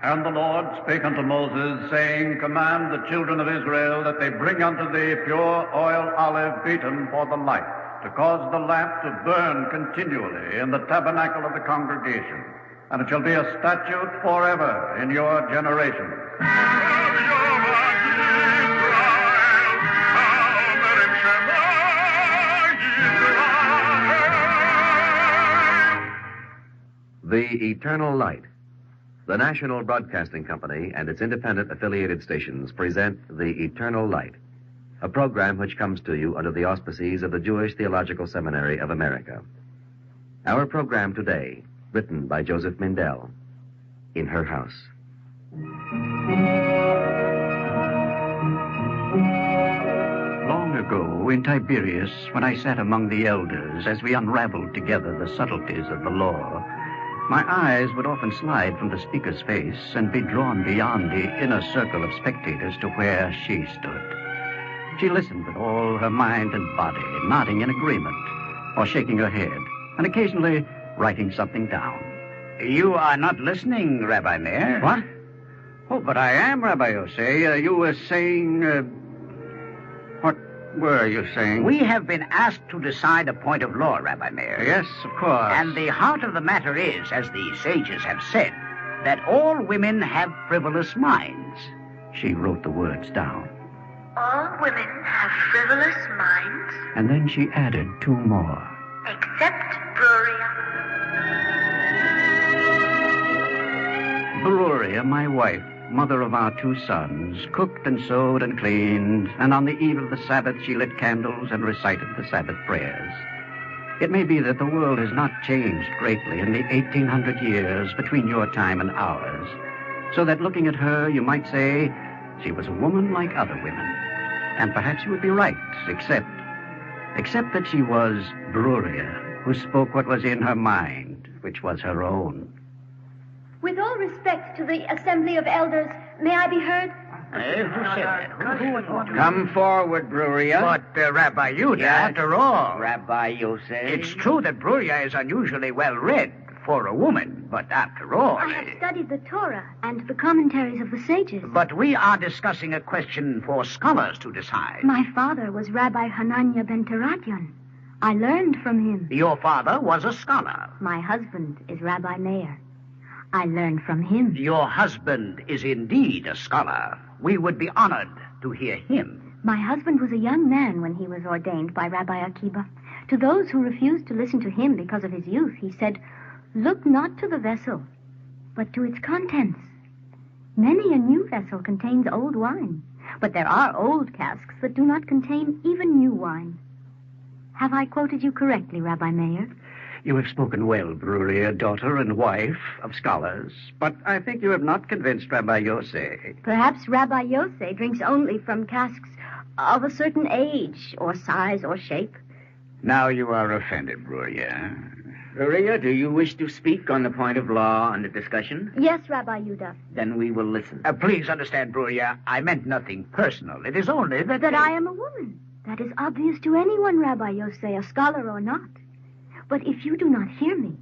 And the Lord spake unto Moses, saying, Command the children of Israel that they bring unto thee pure oil olive beaten for the light, to cause the lamp to burn continually in the tabernacle of the congregation. And it shall be a statute forever in your generation. The Eternal Light. The National Broadcasting Company and its independent affiliated stations present The Eternal Light, a program which comes to you under the auspices of the Jewish Theological Seminary of America. Our program today, written by Joseph Mindell, In Her House. Long ago, in Tiberias, when I sat among the elders as we unraveled together the subtleties of the law, my eyes would often slide from the speaker's face and be drawn beyond the inner circle of spectators to where she stood. She listened with all her mind and body, nodding in agreement, or shaking her head, and occasionally writing something down. You are not listening, Rabbi Meir. What? Oh, but I am, Rabbi Yosei. You were saying... What were you saying? We have been asked to decide a point of law, Rabbi Meir. Yes, of course. And the heart of the matter is, as the sages have said, that all women have frivolous minds. She wrote the words down. All women have frivolous minds. And then she added two more. Except Bruria. Bruria, my wife, mother of our two sons, cooked and sewed and cleaned, and on the eve of the Sabbath she lit candles and recited the Sabbath prayers. It may be that the world has not changed greatly in the 1800 years between your time and ours, so that looking at her, you might say she was a woman like other women. And perhaps you would be right, except that she was Bruria, who spoke what was in her mind, which was her own. With all respect to the Assembly of Elders, may I be heard? Who said that? Come forward, Bruria. But, Rabbi Yehuda, after all... Rabbi Yosef. It's true that Bruria is unusually well-read for a woman, but after all... I have studied the Torah and the commentaries of the sages. But we are discussing a question for scholars to decide. My father was Rabbi Hanania ben Teradion. I learned from him. Your father was a scholar. My husband is Rabbi Meir. I learned from him. Your husband is indeed a scholar. We would be honored to hear him. My husband was a young man when he was ordained by Rabbi Akiba. To those who refused to listen to him because of his youth, he said, "Look not to the vessel, but to its contents. Many a new vessel contains old wine, but there are old casks that do not contain even new wine." Have I quoted you correctly, Rabbi Meir? You have spoken well, Bruria, daughter and wife of scholars, but I think you have not convinced Rabbi Yosei. Perhaps Rabbi Yosei drinks only from casks of a certain age, or size, or shape. Now you are offended, Bruria. Bruria, do you wish to speak on the point of law under discussion? Yes, Rabbi Yehuda. Then we will listen. Please understand, Bruria, I meant nothing personal. It is only that... That I am a woman. That is obvious to anyone, Rabbi Yosei, a scholar or not. But if you do not hear me,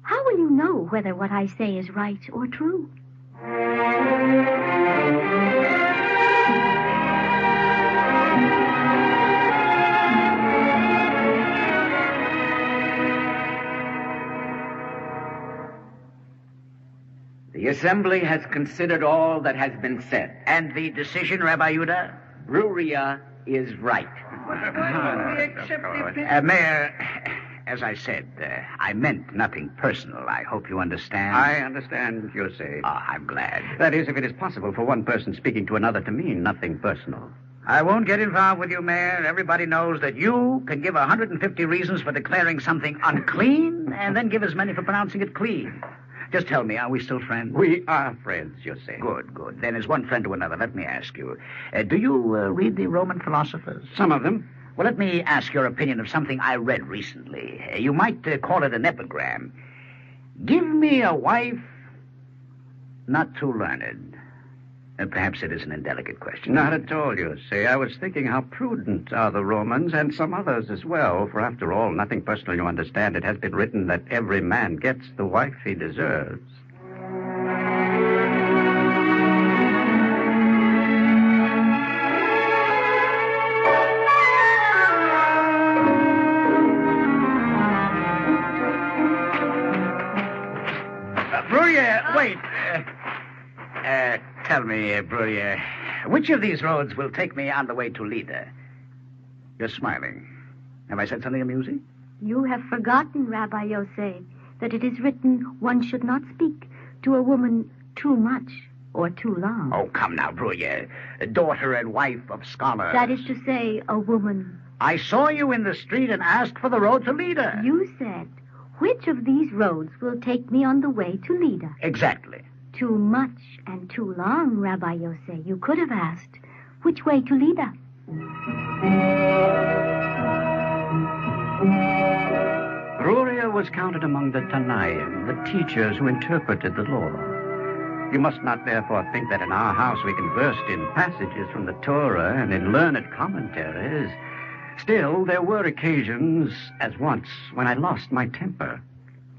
how will you know whether what I say is right or true? The Assembly has considered all that has been said. And the decision, Rabbi Yehuda? Bruria is right. Mayor... As I said, I meant nothing personal. I hope you understand. I understand, Yosei. I'm glad. That is, if it is possible for one person speaking to another to mean nothing personal. I won't get involved with you, Mayor. Everybody knows that you can give 150 reasons for declaring something unclean and then give as many for pronouncing it clean. Just tell me, are we still friends? We are friends, Yosei. Good. Then as one friend to another, let me ask you, do you read the Roman philosophers? Some of them. Well, let me ask your opinion of something I read recently. You might call it an epigram. Give me a wife not too learned. Perhaps it is an indelicate question. Not at all, Yosei. I was thinking how prudent are the Romans, and some others as well. For after all, nothing personal, you understand. It has been written that every man gets the wife he deserves. Tell me, Brurier, which of these roads will take me on the way to Lida? You're smiling. Have I said something amusing? You have forgotten, Rabbi Yosef, that it is written one should not speak to a woman too much or too long. Oh, come now, Brurier. Daughter and wife of scholars. That is to say, a woman. I saw you in the street and asked for the road to Lida. You said, which of these roads will take me on the way to Lida? Exactly. Too much and too long, Rabbi Yosef. You could have asked, which way to Lida? Brurier was counted among the Tanaim, the teachers who interpreted the law. You must not therefore think that in our house we conversed in passages from the Torah and in learned commentaries. Still, there were occasions, as once, when I lost my temper.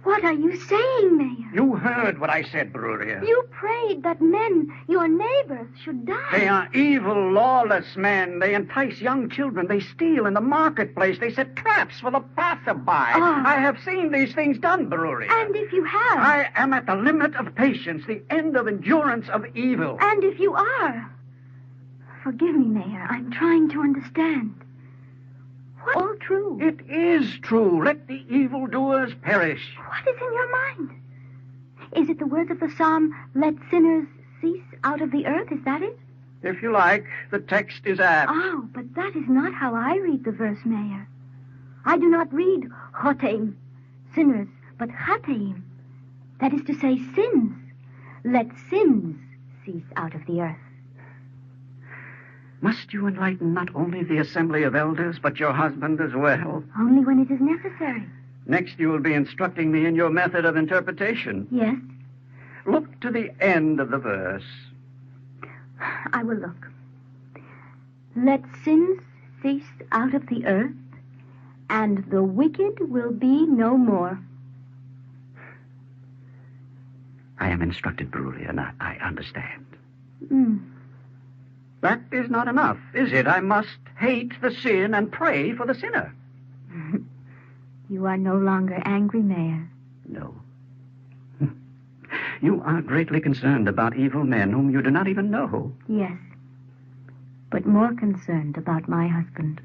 What are you saying, Mayor? You heard what I said, Brurier. You prayed that men, your neighbors, should die. They are evil, lawless men. They entice young children. They steal in the marketplace. They set traps for the passerby. I have seen these things done, Brurier. And if you have? I am at the limit of patience, the end of endurance of evil. And if you are? Forgive me, Mayor. I'm trying to understand. What's all true? It is true. Let the evildoers perish. What is in your mind? Is it the words of the psalm, let sinners cease out of the earth? Is that it? If you like, the text is apt. Oh, but that is not how I read the verse, Mayor. I do not read choteim, sinners, but chateim. That is to say, sins. Let sins cease out of the earth. Must you enlighten not only the assembly of elders, but your husband as well? Only when it is necessary. Next, you will be instructing me in your method of interpretation. Yes? Look to the end of the verse. I will look. Let sins cease out of the earth, and the wicked will be no more. I am instructed, Brurier, and I understand. Mm. That is not enough, is it? I must hate the sin and pray for the sinner. You are no longer angry, Mayor. No. You are greatly concerned about evil men whom you do not even know. Yes, but more concerned about my husband.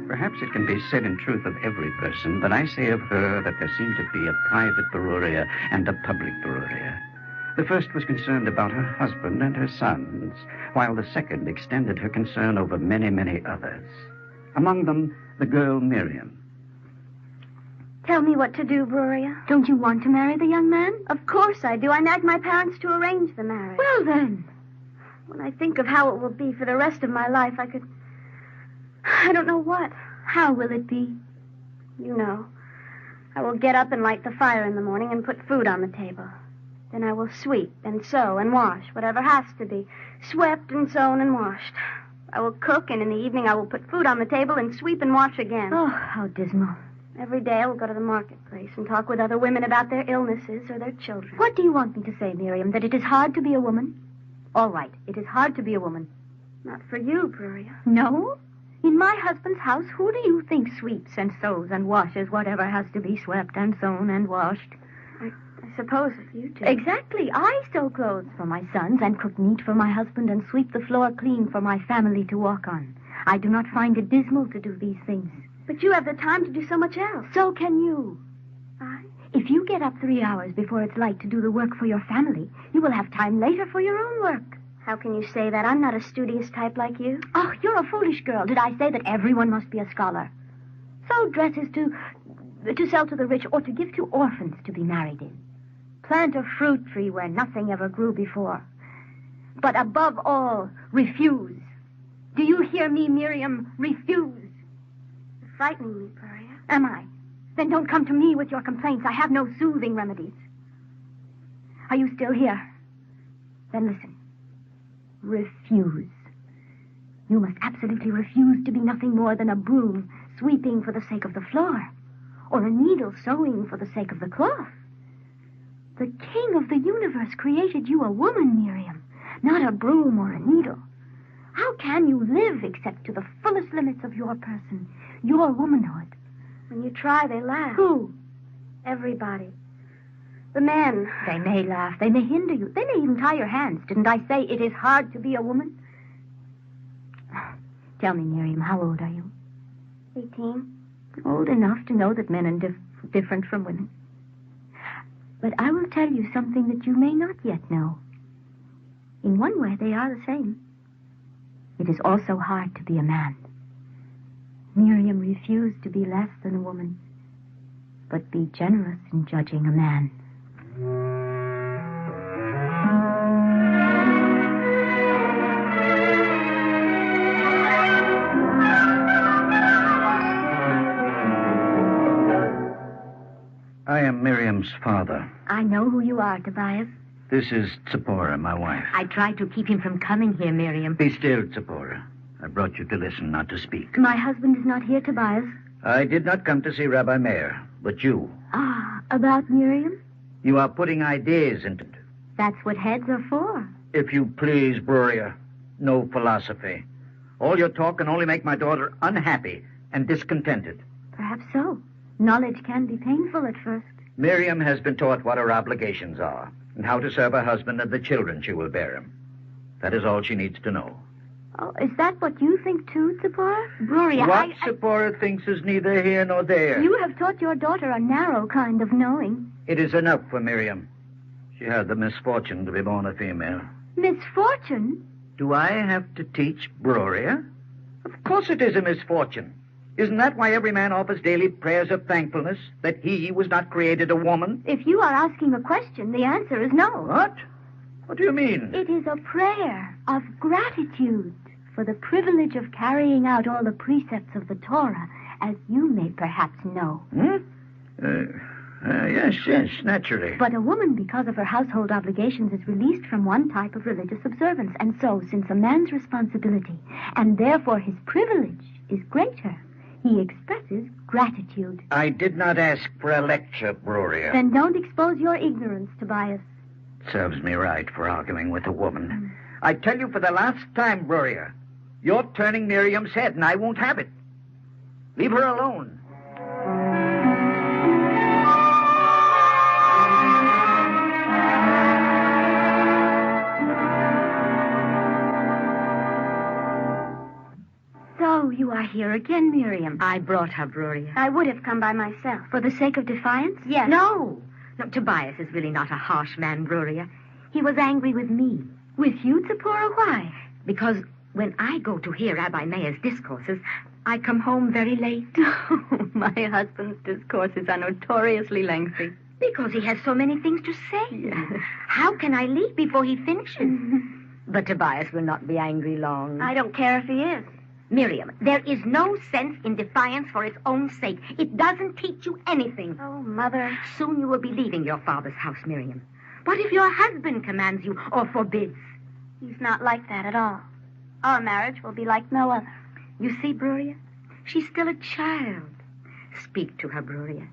Perhaps it can be said in truth of every person, but I say of her that there seemed to be a private Brurier and a public Brurier. The first was concerned about her husband and her sons, while the second extended her concern over many, many others. Among them, the girl Miriam. Tell me what to do, Brurier. Don't you want to marry the young man? Of course I do. I nagged my parents to arrange the marriage. Well, then. When I think of how it will be for the rest of my life, I don't know what. How will it be? You know. I will get up and light the fire in the morning and put food on the table. Then I will sweep and sew and wash, whatever has to be. Swept and sewn and washed. I will cook, and in the evening I will put food on the table and sweep and wash again. Oh, how dismal. Every day I will go to the marketplace and talk with other women about their illnesses or their children. What do you want me to say, Miriam? That it is hard to be a woman? All right, it is hard to be a woman. Not for you, Brurier. No? In my husband's house, who do you think sweeps and sews and washes whatever has to be swept and sewn and washed? I suppose if you do. Exactly. I sew clothes for my sons and cook meat for my husband and sweep the floor clean for my family to walk on. I do not find it dismal to do these things. But you have the time to do so much else. So can you. If you get up 3 hours before it's light to do the work for your family, you will have time later for your own work. How can you say that? I'm not a studious type like you. Oh, you're a foolish girl. Did I say that everyone must be a scholar? Sew dresses to sell to the rich or to give to orphans to be married in. Plant a fruit tree where nothing ever grew before. But above all, refuse. Do you hear me, Miriam? Refuse. You're frightening me, Brurier. Am I? Then don't come to me with your complaints. I have no soothing remedies. Are you still here? Then listen. Refuse. You must absolutely refuse to be nothing more than a broom sweeping for the sake of the floor, or a needle sewing for the sake of the cloth. The King of the universe created you a woman, Miriam, not a broom or a needle. How can you live except to the fullest limits of your person, your womanhood? When you try, they laugh. Who? Everybody. The men. They may laugh. They may hinder you. They may even tie your hands. Didn't I say it is hard to be a woman? Tell me, Miriam, how old are you? 18. Old enough to know that men are different from women. But I will tell you something that you may not yet know. In one way, they are the same. It is also hard to be a man. Miriam refused to be less than a woman, but be generous in judging a man. I am Miriam's father. I know who you are, Tobias. This is Tzipporah, my wife. I tried to keep him from coming here, Miriam. Be still, Tzipporah. I brought you to listen, not to speak. My husband is not here, Tobias. I did not come to see Rabbi Meir, but you. Ah, about Miriam? You are putting ideas into it. That's what heads are for. If you please, Bruria, no philosophy. All your talk can only make my daughter unhappy and discontented. Perhaps so. Knowledge can be painful at first. Miriam has been taught what her obligations are and how to serve her husband and the children she will bear him. That is all she needs to know. Oh, is that what you think too, Tzipporah? Bruria, What Tzipporah thinks is neither here nor there. You have taught your daughter a narrow kind of knowing. It is enough for Miriam. She had the misfortune to be born a female. Misfortune? Do I have to teach Bruria? Of course it is a misfortune. Isn't that why every man offers daily prayers of thankfulness that he was not created a woman? If you are asking a question, the answer is no. What? What do you mean? It is a prayer of gratitude for the privilege of carrying out all the precepts of the Torah, as you may perhaps know. Yes, naturally. But a woman, because of her household obligations, is released from one type of religious observance. And so, since a man's responsibility, and therefore his privilege, is greater, he expresses gratitude. I did not ask for a lecture, Bruria. Then don't expose your ignorance, Tobias. Serves me right for arguing with a woman. I tell you for the last time, Bruria, you're turning Miriam's head, and I won't have it. Leave her alone. So you are here again, Miriam. I brought her, Bruria. I would have come by myself. For the sake of defiance? Yes. No, Tobias is really not a harsh man, Bruria. He was angry with me. With you, Tzipporah? Why? Because when I go to hear Rabbi Meir's discourses, I come home very late. My husband's discourses are notoriously lengthy. Because he has so many things to say. Yes. How can I leave before he finishes? But Tobias will not be angry long. I don't care if he is. Miriam, there is no sense in defiance for its own sake. It doesn't teach you anything. Oh, Mother. Soon you will be leaving your father's house, Miriam. What if your husband commands you or forbids? He's not like that at all. Our marriage will be like no other. You see, Bruria, she's still a child. Speak to her, Bruria.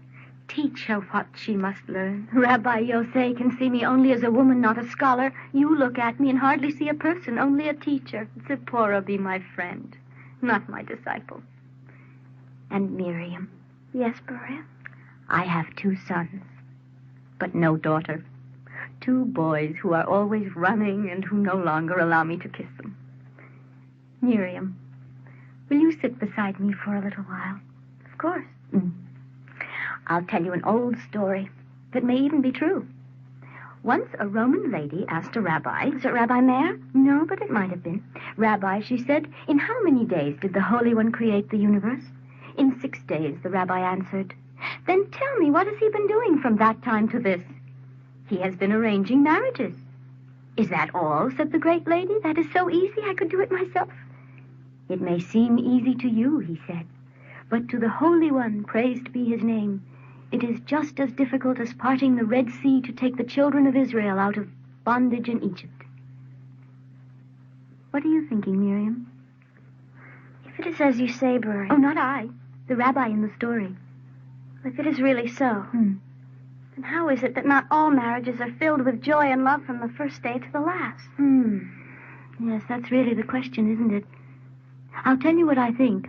Teach her what she must learn. Rabbi Yosei can see me only as a woman, not a scholar. You look at me and hardly see a person, only a teacher. Tzipporah, be my friend, not my disciple. And Miriam. Yes, Bruria? I have 2 sons, but no daughter. 2 boys who are always running and who no longer allow me to kiss them. Miriam, will you sit beside me for a little while? Of course. I'll tell you an old story that may even be true. Once a Roman lady asked a rabbi... Is it Rabbi Meir? No, but it might have been. Rabbi, she said, in how many days did the Holy One create the universe? In 6 days, the rabbi answered. Then tell me, what has he been doing from that time to this? He has been arranging marriages. Is that all? Said the great lady. That is so easy, I could do it myself. It may seem easy to you, he said, but to the Holy One, praised be his name, it is just as difficult as parting the Red Sea to take the children of Israel out of bondage in Egypt. What are you thinking, Miriam? If it is as you say, Bruria... Oh, not I. The rabbi in the story. If it is really so, then how is it that not all marriages are filled with joy and love from the first day to the last? Yes, that's really the question, isn't it? I'll tell you what I think.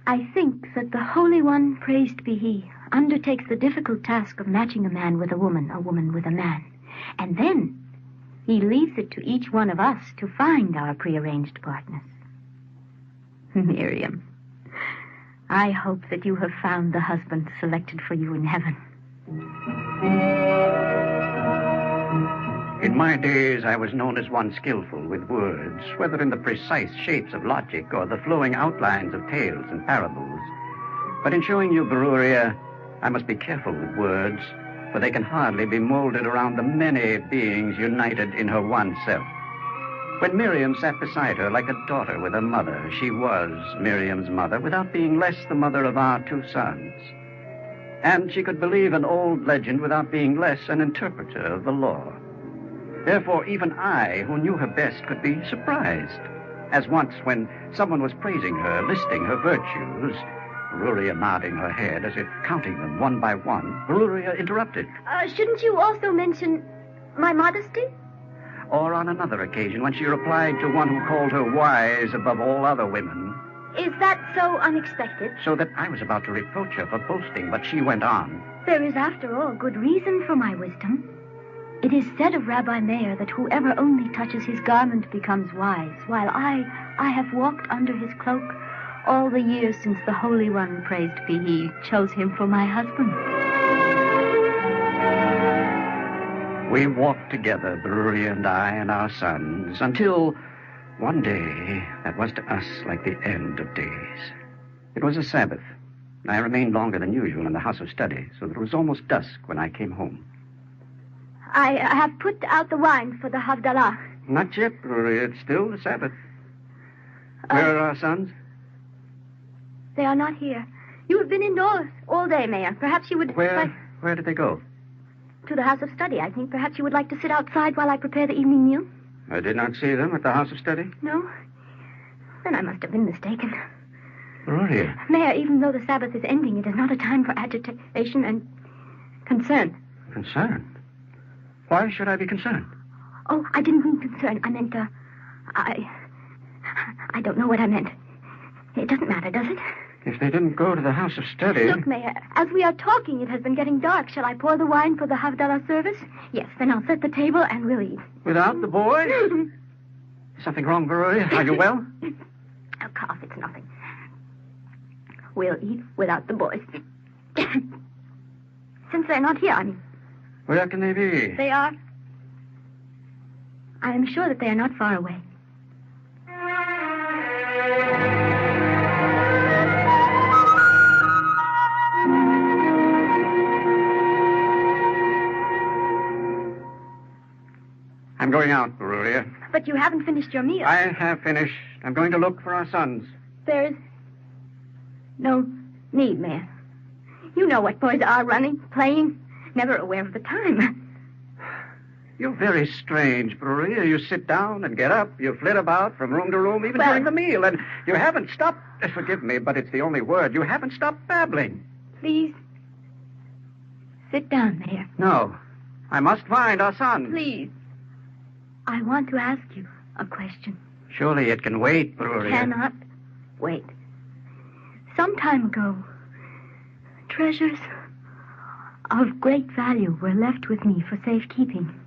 I think that the Holy One, praised be he, undertakes the difficult task of matching a man with a woman with a man. And then he leaves it to each one of us to find our prearranged partners. Miriam, I hope that you have found the husband selected for you in heaven. In my days, I was known as one skillful with words, whether in the precise shapes of logic or the flowing outlines of tales and parables. But in showing you Beruria, I must be careful with words, for they can hardly be molded around the many beings united in her one self. When Miriam sat beside her like a daughter with her mother, she was Miriam's mother without being less the mother of our two sons. And she could believe an old legend without being less an interpreter of the law. Therefore, even I, who knew her best, could be surprised. As once, when someone was praising her, listing her virtues, Beruria nodding her head as if counting them one by one, Beruria interrupted. Shouldn't you also mention my modesty? Or on another occasion, when she replied to one who called her wise above all other women. Is that so unexpected? So that I was about to reproach her for boasting, but she went on. There is, after all, good reason for my wisdom. It is said of Rabbi Meir that whoever only touches his garment becomes wise, while I have walked under his cloak all the years since the Holy One, praised be he, chose him for my husband. We walked together, Beruria and I and our sons, until one day that was to us like the end of days. It was a Sabbath. I remained longer than usual in the house of study, so that it was almost dusk when I came home. I have put out the wine for the Havdalah. Not yet, Beruria. It's still the Sabbath. Where are our sons? They are not here. You have been indoors all day, Mayor. Perhaps you would... Where did they go? To the house of study, I think. Perhaps you would like to sit outside while I prepare the evening meal? I did not see them at the house of study. No? Then I must have been mistaken. Beruria. Mayor, even though the Sabbath is ending, it is not a time for agitation and concern. Concern? Why should I be concerned? Oh, I didn't mean concern. I meant, I don't know what I meant. It doesn't matter, does it? If they didn't go to the house of study... Look, Mayor, as we are talking, it has been getting dark. Shall I pour the wine for the Havdalah service? Yes, then I'll set the table and we'll eat. Without the boy? Something wrong, Beruria? Are you well? Oh, cough, it's nothing. We'll eat without the boys. Since they're not here, I mean. Where can they be? They are... I am sure that they are not far away. I'm going out, Beruria. But you haven't finished your meal. I have finished. I'm going to look for our sons. There is no need, Mayor. You know what boys are, running, playing, never aware of the time. You're very strange, Beruria. You sit down and get up. You flit about from room to room, even during the meal. And you haven't stopped... Forgive me, but it's the only word. You haven't stopped babbling. Please, sit down, Mayor. No. I must find our sons. Please. I want to ask you a question. Surely it can wait, Beruria. Cannot wait. Some time ago, treasures of great value were left with me for safekeeping.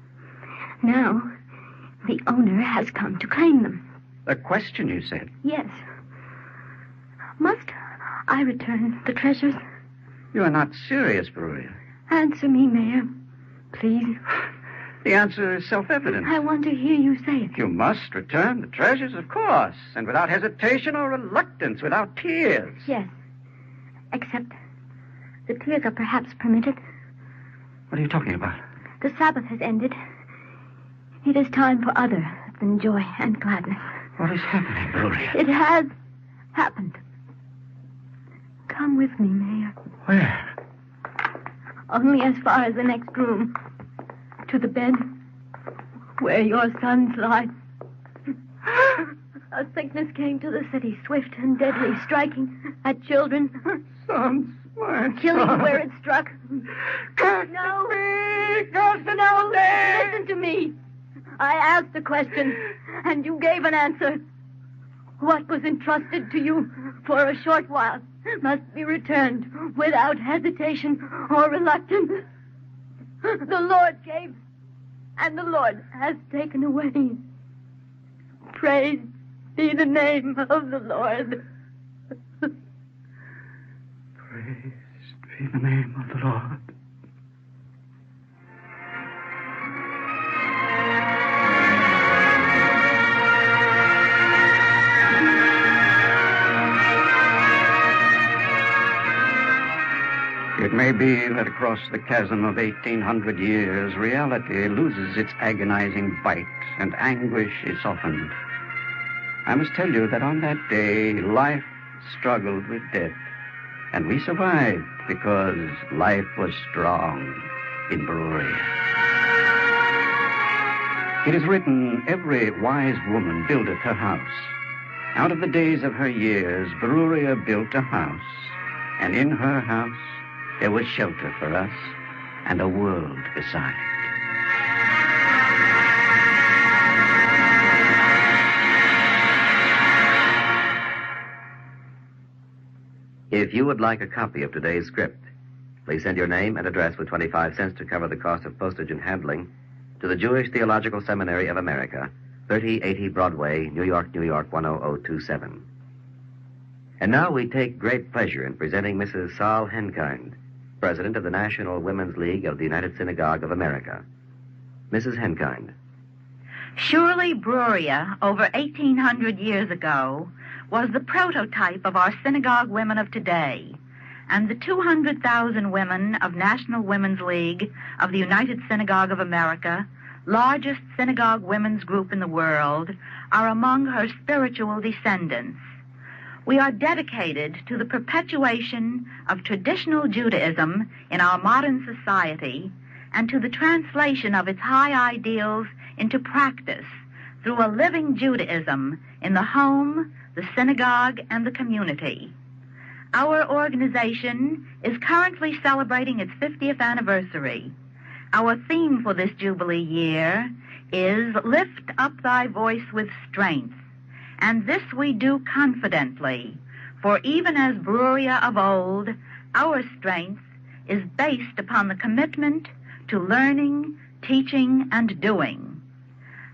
Now, the owner has come to claim them. A question, you said? Yes. Must I return the treasures? You are not serious, Beruria. Answer me, Mayor. Please. The answer is self-evident. I want to hear you say it. You must return the treasures, of course, and without hesitation or reluctance, without tears. Yes. Except the tears are perhaps permitted. What are you talking about? The Sabbath has ended. It is time for other than joy and gladness. What is happening, Beruria? It has happened. Come with me, Mayor. Where? Only as far as the next room. To the bed where your sons lie. A sickness came to the city, swift and deadly, striking at children. Sons, my Killing sons. where it struck. Curse No. me! Curse me! No, listen to me. I asked a question, and you gave an answer. What was entrusted to you for a short while must be returned without hesitation or reluctance. The Lord gave, and the Lord has taken away. Praise be the name of the Lord. Praise be the name of the Lord. It may be that across the chasm of 1,800 years, reality loses its agonizing bite and anguish is softened. I must tell you that on that day, life struggled with death, and we survived because life was strong in Bruria. It is written, every wise woman buildeth her house. Out of the days of her years, Bruria built a house, and in her house there was shelter for us and a world beside. If you would like a copy of today's script, please send your name and address with 25 cents to cover the cost of postage and handling to the Jewish Theological Seminary of America, 3080 Broadway, New York, New York, 10027. And now we take great pleasure in presenting Mrs. Saul Henkind, President of the National Women's League of the United Synagogue of America. Mrs. Henkind. Surely Bruria, over 1,800 years ago, was the prototype of our synagogue women of today, and the 200,000 women of National Women's League of the United Synagogue of America, largest synagogue women's group in the world, are among her spiritual descendants. We are dedicated to the perpetuation of traditional Judaism in our modern society and to the translation of its high ideals into practice through a living Judaism in the home, the synagogue, and the community. Our organization is currently celebrating its 50th anniversary. Our theme for this Jubilee year is Lift Up Thy Voice with Strength. And this we do confidently, for even as Bruria of old, our strength is based upon the commitment to learning, teaching, and doing.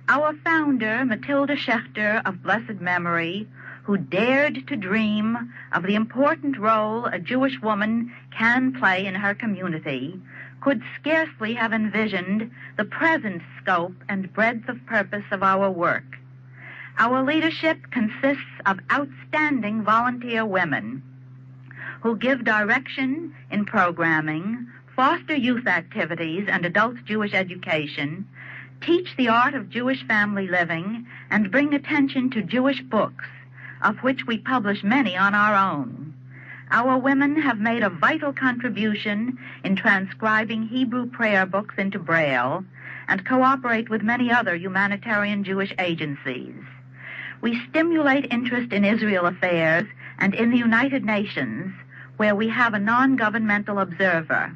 Our founder, Matilda Schechter of blessed memory, who dared to dream of the important role a Jewish woman can play in her community, could scarcely have envisioned the present scope and breadth of purpose of our work. Our leadership consists of outstanding volunteer women who give direction in programming, foster youth activities and adult Jewish education, teach the art of Jewish family living, and bring attention to Jewish books, of which we publish many on our own. Our women have made a vital contribution in transcribing Hebrew prayer books into Braille and cooperate with many other humanitarian Jewish agencies. We stimulate interest in Israel affairs and in the United Nations, where we have a non-governmental observer.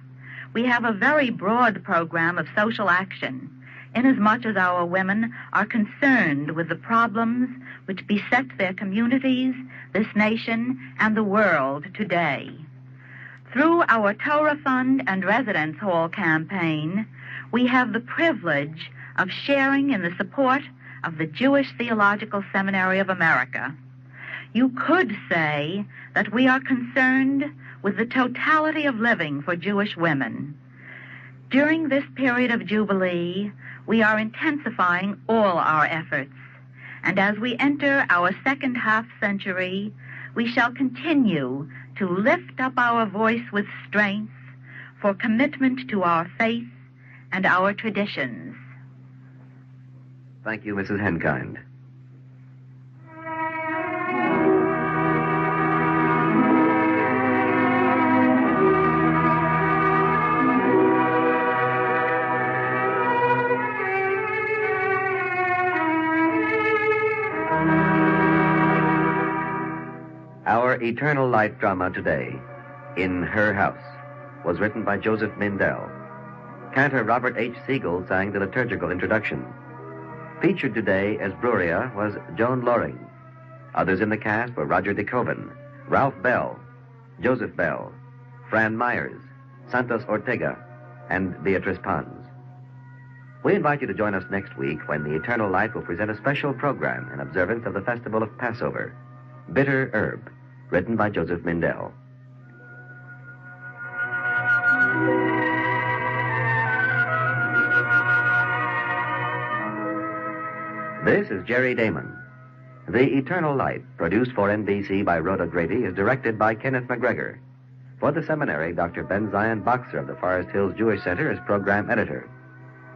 We have a very broad program of social action, inasmuch as our women are concerned with the problems which beset their communities, this nation, and the world today. Through our Torah Fund and Residence Hall campaign, we have the privilege of sharing in the support of the Jewish Theological Seminary of America. You could say that we are concerned with the totality of living for Jewish women. During this period of Jubilee, we are intensifying all our efforts, and as we enter our second half-century, we shall continue to lift up our voice with strength for commitment to our faith and our traditions. Thank you, Mrs. Henkind. Our Eternal Light drama today, In Her House, was written by Joseph Mindell. Cantor Robert H. Siegel sang the liturgical introduction. Featured today as Bruria was Joan Loring. Others in the cast were Roger DeKoven, Ralph Bell, Joseph Bell, Fran Myers, Santos Ortega, and Beatrice Pons. We invite you to join us next week when the Eternal Light will present a special program in observance of the festival of Passover, Bitter Herb, written by Joseph Mindell. This is Jerry Damon. The Eternal Light, produced for NBC by Rhoda Grady, is directed by Kenneth McGregor. For the seminary, Dr. Ben Zion Boxer of the Forest Hills Jewish Center is program editor.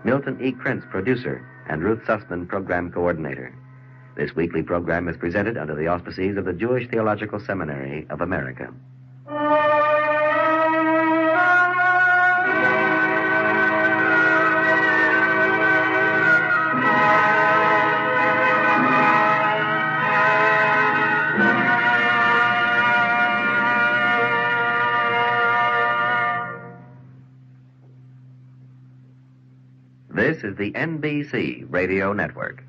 Milton E. Krentz, producer, and Ruth Sussman, program coordinator. This weekly program is presented under the auspices of the Jewish Theological Seminary of America. This is the NBC Radio Network.